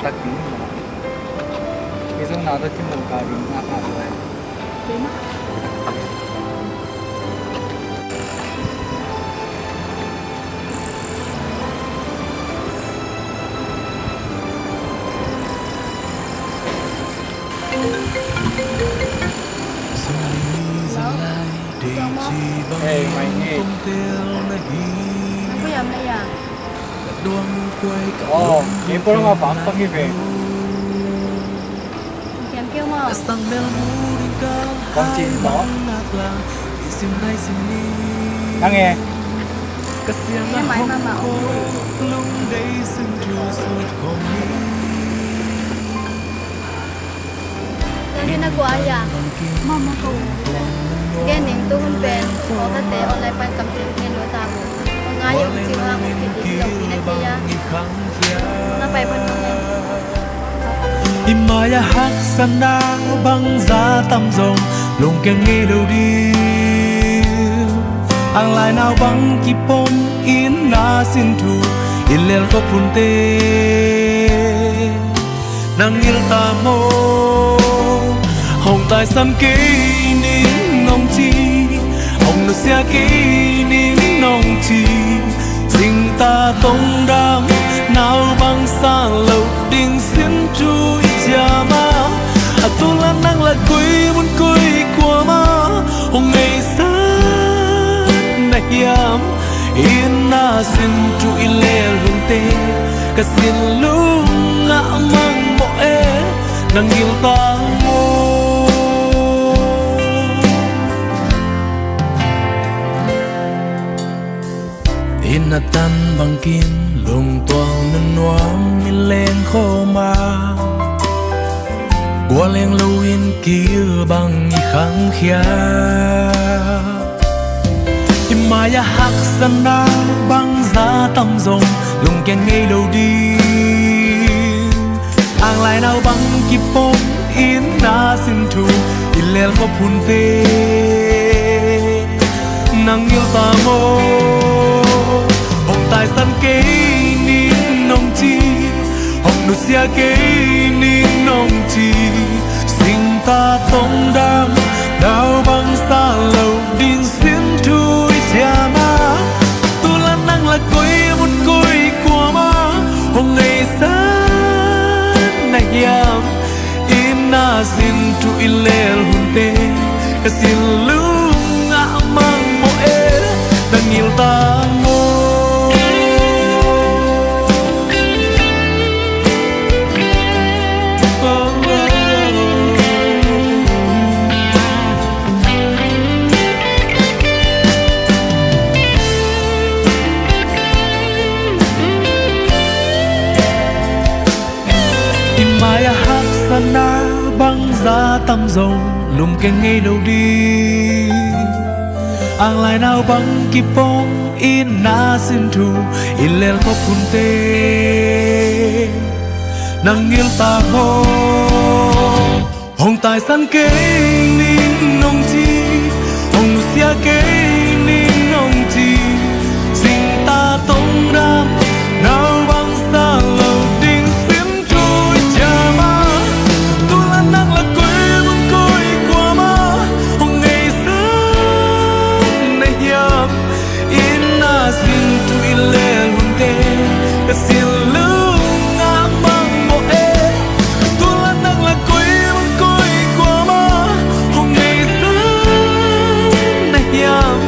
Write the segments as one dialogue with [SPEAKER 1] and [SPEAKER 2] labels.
[SPEAKER 1] tắc tí mà cái giống nào đó chứ một cả bình áp áp này Ê mày nghe
[SPEAKER 2] có dầm đây à?
[SPEAKER 1] Ồ, cái bữa mà bắn tao như vậy
[SPEAKER 2] Kèm kêu mà
[SPEAKER 1] con chim đó đang nghe
[SPEAKER 2] nghe máy mà mạo Lagi na ko aya mama ko Gening tuhun pen o tate online pan kam sin ngen wa tabo ngayo si wa ko kiti lo pinakiya na pai pan ngen
[SPEAKER 3] Imaya hak sana băng giá tăm rồng lùng keng nghe đâu đi ang lai nào băng kipom in na sin thu in lel ko punte nang il ta mo hồng tai san kê nín nong chi hồng nó xia kê nín nong chi ding ta tông đam nào băng xa lâu đinh xin chui mà tu la nang la kui muốn kui qua mà hồng ngày sáng nay yam in na xin chui lê lung tê cả xin lung ngã mang mo e nang yêu ta mo in na tan bang kin lung toang nan nuam min len kho ma qua len lâu in kia bằng khang khia Imaya hak sana băng giá tăm rồng lùng keng ngay đầu đi ang lai nào băng kipom in na sin thu in lel ko phun te nang yêu ta mo hồng tai san kê nín nong chi hồng nụ xia kê nín nong chi sinh ta tông đam đào băng xa lâu đinh xin thui cha ma tu la nang la koi một koi qua ma hồng ngày sáng nay yam in na xin thui lel hun te ka xin lu ngã mang mo e đang yêu ta mo Imaya hak sana băng giá tăm rồng lùng keng ngay đầu đi ang lai nào băng kipom in na sin thu in lel ko punte nang il ta mo hồng tai san kê nín nong chi hồng xia kê nín nong chi sinh ta tông ram nào băng xa lâu đinh xin trôi cha ma tu la nang la quê muốn coi qua ma hồng ngày sáng nay yam in na xin thui lê hun te ka xin lu ngã mang mo e tu la nang la quê muốn coi qua ma hồng ngày sáng nay yam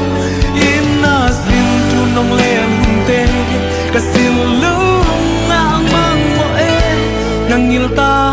[SPEAKER 3] in na xin tu nong lê hun te ka xin lu ngã mang mo e nang il ta